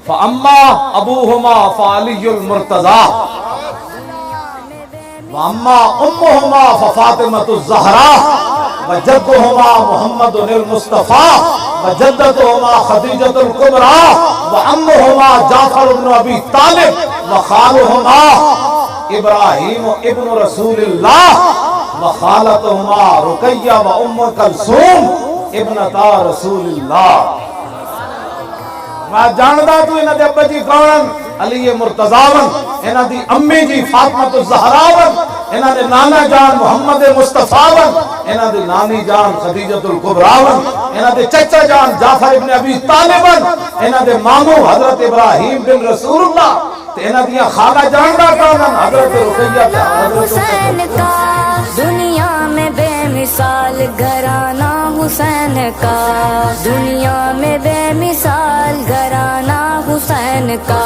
فاما ابوہما فعلی المرتضی واما امہما ففاطمۃ الزہرا وجدہما محمد المصطفیٰ وجدتہما خدیجۃ الکبریٰ وعمہما جعفر بن ابی طالب وخالہما ابراہیم ابن رسول اللہ وخالتہما رقیہ وام کلثوم ابنتا رسول اللہ۔ میں جاندا تو انہاں دے ابا جی کون؟ علی مرتضیٰ ون، انہاں دی امی جی فاطمۃ الزہرا ون، انہاں دے نانا جان محمد مصطفیٰ ون، انہاں دی نانی جان خدیجۃ الکبریٰ ون، انہاں دے چچا جان جعفر ابن ابی طالب ون، انہاں دے ماموں حضرت ابراہیم بن رسول اللہ، تے انہاں دیاں خالہ جاندا کون؟ حضرت رقیہ تے حضرت حسین کا دنیا میں بے مثال گھرانہ حسین کا، دنیا میں بے مثال گھرانہ حسین کا۔